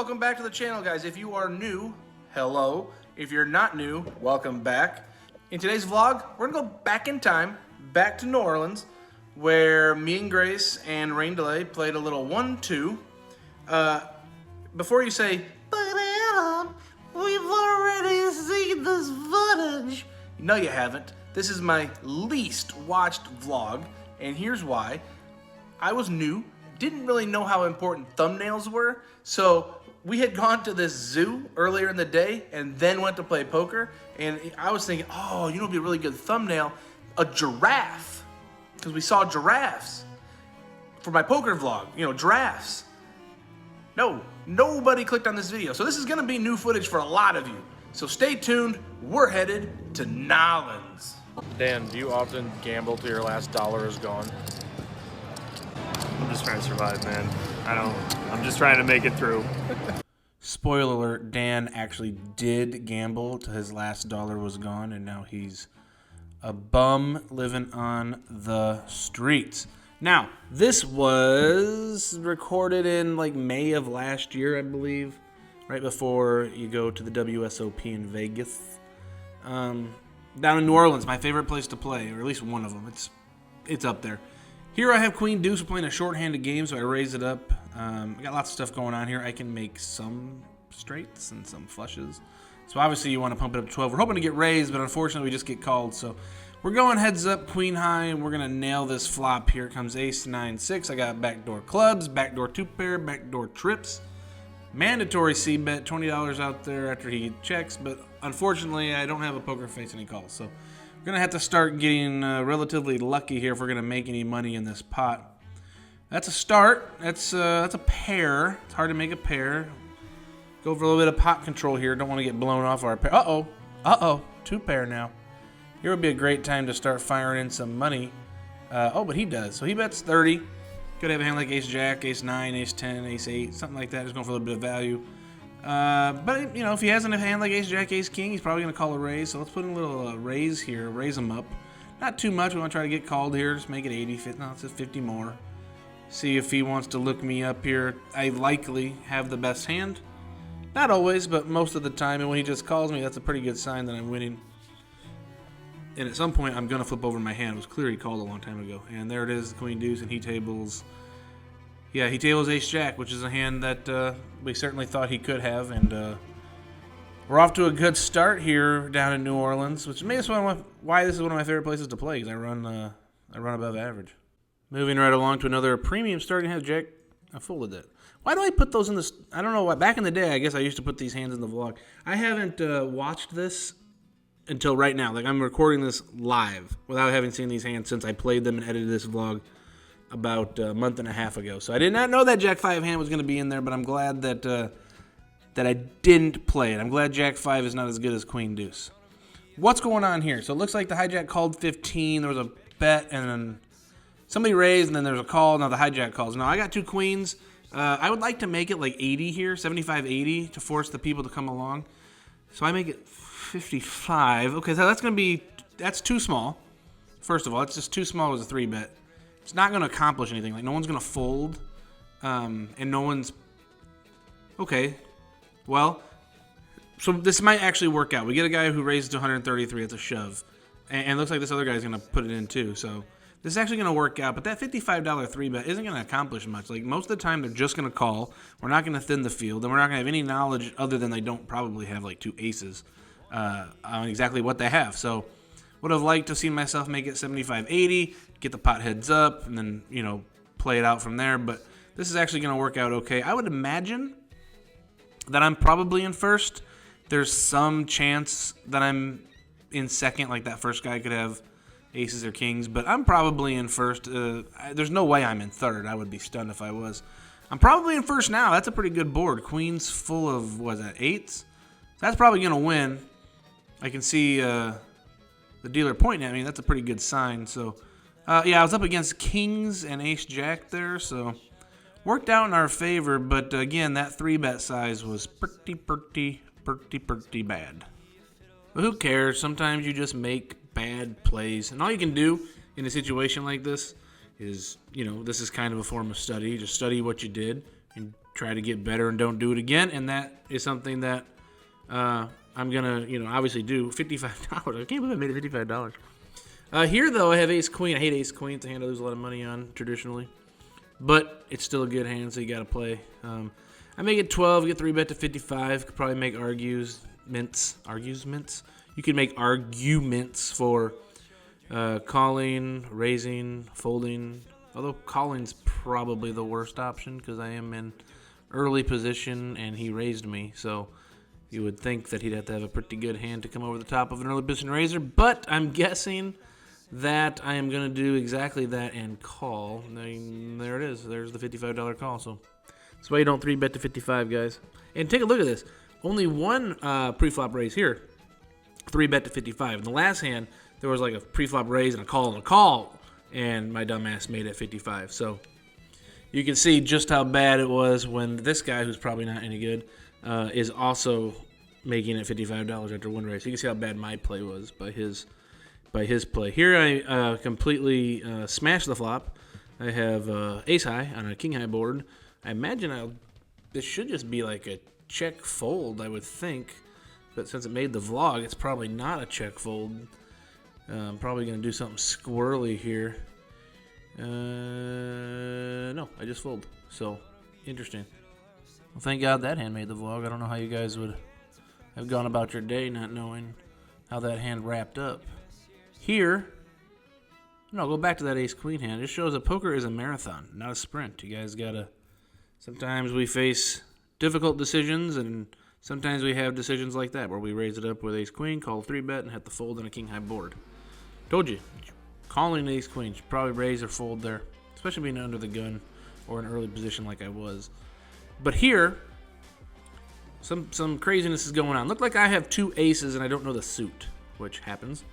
welcome back to the channel, guys. If you are new, hello. If you're not new, welcome back. In today's vlog, we're gonna go back in time, back to New Orleans, where me and Grace and Rain Delay played a little 1-2. Before you say, but Adam, we've already seen this footage. No, you haven't. This is my least watched vlog, and here's why. I was new, didn't really know how important thumbnails were, so we had gone to this zoo earlier in the day and then went to play poker, and I was thinking, oh, you know what'd be a really good thumbnail? A giraffe, because we saw giraffes for my poker vlog, you know, giraffes. No, nobody clicked on this video, so this is gonna be new footage for a lot of you. So stay tuned, we're headed to Nolans. Dan, do you often gamble till your last dollar is gone? I'm just trying to survive, man. I'm just trying to make it through. Spoiler alert, Dan actually did gamble till his last dollar was gone, and now he's a bum living on the streets. Now, this was recorded in like May of last year, I believe, right before you go to the WSOP in Vegas. Down in New Orleans, my favorite place to play, or at least one of them. It's up there. Here I have Queen Deuce. We're playing a short-handed game, so I raise it up. I got lots of stuff going on here. I can make some straights and some flushes. So obviously you want to pump it up to 12. We're hoping to get raised, but unfortunately we just get called. So we're going heads up, queen high, and we're going to nail this flop. Here comes ace, 9, 6. I got backdoor clubs, backdoor 2-pair, backdoor trips. Mandatory c-bet, $20 out there after he checks, but unfortunately I don't have a poker face and he calls. So we're going to have to start getting relatively lucky here if we're going to make any money in this pot. That's a start. That's a pair. It's hard to make a pair. Go for a little bit of pot control here. Don't want to get blown off our pair. Uh-oh. Uh-oh. 2-pair now. Here would be a great time to start firing in some money. Oh, but he does. So he bets 30. Could have a hand like ace-jack, ace-9, ace-10, ace-8, something like that. Just going for a little bit of value. But, you know, if he has a hand like ace-jack, ace-king, he's probably going to call a raise. So let's put in a little raise here. Raise him up. Not too much. We want to try to get called here. Just make it 80. No, it's just 50 more. See if he wants to look me up here. I likely have the best hand. Not always, but most of the time. And when he just calls me, that's a pretty good sign that I'm winning. And at some point, I'm going to flip over my hand. It was clear he called a long time ago. And there it is, Queen Deuce, and he tables... Yeah, he tables ace-jack, which is a hand that we certainly thought he could have. And we're off to a good start here down in New Orleans, which makes why this is one of my favorite places to play, because I run above average. Moving right along to another premium starting hand, jack. I folded it. Why do I put those in this? I don't know why. Back in the day, I guess I used to put these hands in the vlog. I haven't watched this until right now. Like, I'm recording this live without having seen these hands since I played them and edited this vlog about a month and a half ago. So I did not know that Jack-5 hand was going to be in there, but I'm glad that that I didn't play it. I'm glad Jack-5 is not as good as Queen Deuce. What's going on here? So it looks like the hijack called 15. There was a bet, and then somebody raised, and then there was a call. Now the hijack calls. Now I got 2 queens. I would like to make it like 80 here, 75-80, to force the people to come along. So I make it 55. Okay, so that's too small. First of all, it's just too small as a 3-bet. It's not going to accomplish anything. Like, no one's going to fold, and no one's... Okay, well, so this might actually work out. We get a guy who raises to 133. It's a shove. And it looks like this other guy's going to put it in, too. So this is actually going to work out. But that $55 3-bet isn't going to accomplish much. Like, most of the time, they're just going to call. We're not going to thin the field. And we're not going to have any knowledge other than they don't probably have, like, 2 aces on exactly what they have. So would have liked to see myself make it 75-80, get the pot heads up, and then, you know, play it out from there. But this is actually going to work out okay. I would imagine that I'm probably in first. There's some chance that I'm in second, like that first guy could have aces or kings, but I'm probably in first. There's no way I'm in third. I would be stunned if I was. I'm probably in first now. That's a pretty good board. Queens full of, what is that, 8s? That's probably going to win. I can see... the dealer pointing at me, that's a pretty good sign. So, yeah, I was up against kings and ace-jack there, so worked out in our favor. But, again, that 3-bet size was pretty bad. But who cares? Sometimes you just make bad plays. And all you can do in a situation like this is, you know, this is kind of a form of study. Just study what you did and try to get better and don't do it again. And that is something that I'm going to, obviously do. $55. I can't believe I made it $55. Here, though, I have ace-queen. I hate ace-queen. It's a hand I lose a lot of money on traditionally. But it's still a good hand, so you got to play. I make it 12, get 3-bet to 55. Could probably make arguments. You can make arguments for calling, raising, folding. Although calling's probably the worst option because I am in early position and he raised me. So you would think that he'd have to have a pretty good hand to come over the top of an early position raiser. But I'm guessing that I am going to do exactly that and call. There it is. There's the $55 call. So that's why you don't 3-bet to 55, guys. And take a look at this. Only one pre-flop raise here. 3-bet to 55. In the last hand, there was like a pre-flop raise and a call. And my dumbass made it 55. So you can see just how bad it was when this guy, who's probably not any good, is also making it $55 after one raise. So you can see how bad my play was by his play. Here I completely smashed the flop. I have ace high on a king high board. I imagine this should just be like a check fold, I would think. But since it made the vlog, it's probably not a check fold. I'm probably going to do something squirrely here. No, I just fold. So, interesting. Well, thank God that hand made the vlog. I don't know how you guys would have gone about your day not knowing how that hand wrapped up. Here, no, go back to that ace-queen hand. It shows that poker is a marathon, not a sprint. You guys got to... Sometimes we face difficult decisions, and sometimes we have decisions like that, where we raise it up with ace-queen, call 3-bet, and have to fold on a king-high board. Told you, calling ace-queen, should probably raise or fold there, especially being under the gun or in early position like I was. But here, some craziness is going on. Looked like I have two aces and I don't know the suit, which happens.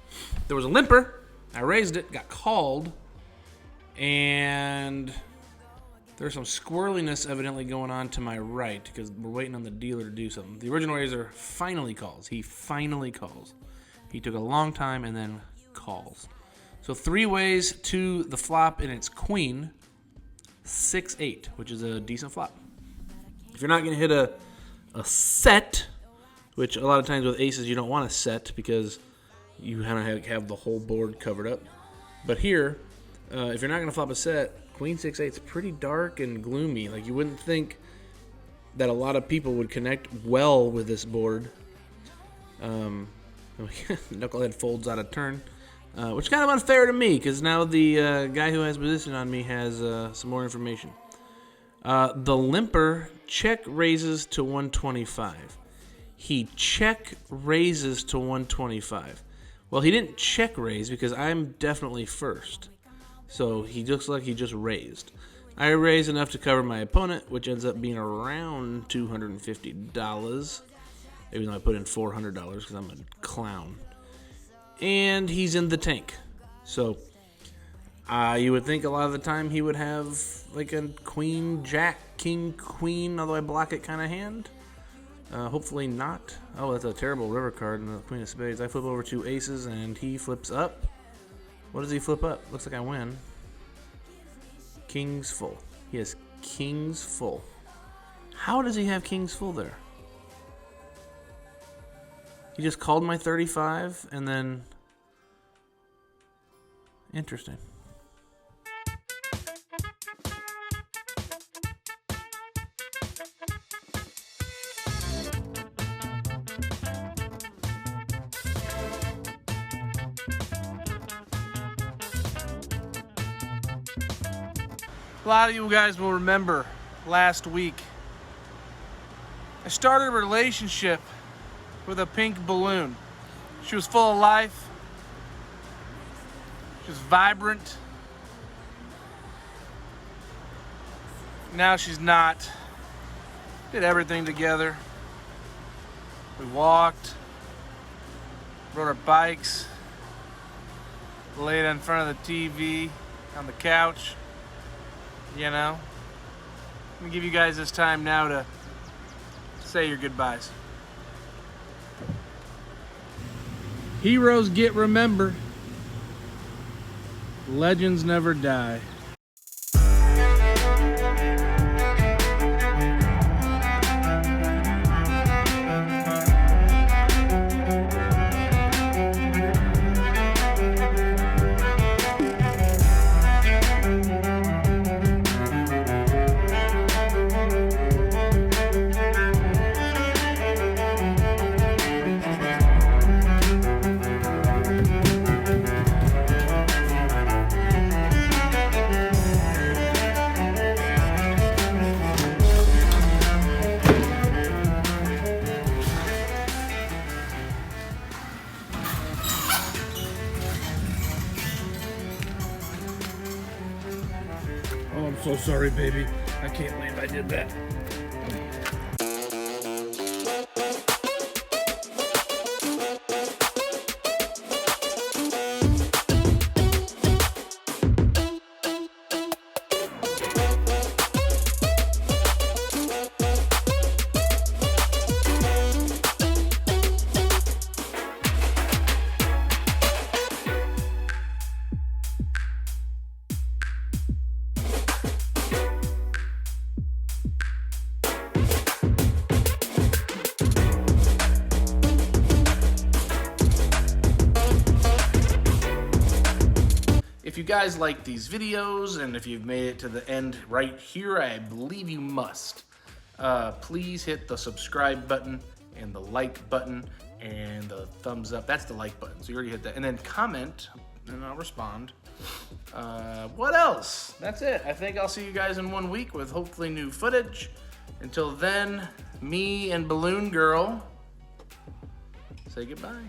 There was a limper. I raised it, got called, and there's some squirreliness evidently going on to my right because we're waiting on the dealer to do something. The original raiser finally calls. He finally calls. He took a long time and then calls. So 3 ways to the flop, and it's queen 6-8, which is a decent flop. If you're not going to hit a set, which a lot of times with aces you don't want to set because you kind of have the whole board covered up. But here, if you're not going to flop a set, queen 6-8 is pretty dark and gloomy. Like you wouldn't think that a lot of people would connect well with this board. Knucklehead folds out of turn. Which is kind of unfair to me, because now the guy who has position on me has some more information. The limper check raises to 125. He check raises to 125. Well, he didn't check raise because I'm definitely first. So he looks like he just raised. I raised enough to cover my opponent, which ends up being around $250. Even though I put in $400 because I'm a clown. And he's in the tank. So you would think a lot of the time he would have like a queen, jack, king, queen, although I block it kind of hand. Hopefully not. Oh, that's a terrible river card and the queen of spades. I flip over 2 aces and he flips up. What does he flip up? Looks like I win. Kings full. He has kings full. How does he have kings full there? He just called my 35 and then... Interesting. A lot of you guys will remember last week I started a relationship with a pink balloon. She was full of life. She was vibrant. Now she's not. Did everything together. We walked, rode our bikes, laid in front of the TV on the couch. You know, I'm gonna give you guys this time now to say your goodbyes. Heroes get remembered. Legends never die. so sorry, baby. I can't believe I did that. If you guys like these videos, and if you've made it to the end right here, I believe you must, please hit the subscribe button and the like button and the thumbs up. That's the like button, so you already hit that. And then comment, and I'll respond. What else? That's it. I think I'll see you guys in 1 week with hopefully new footage. Until then, me and Balloon Girl say goodbye.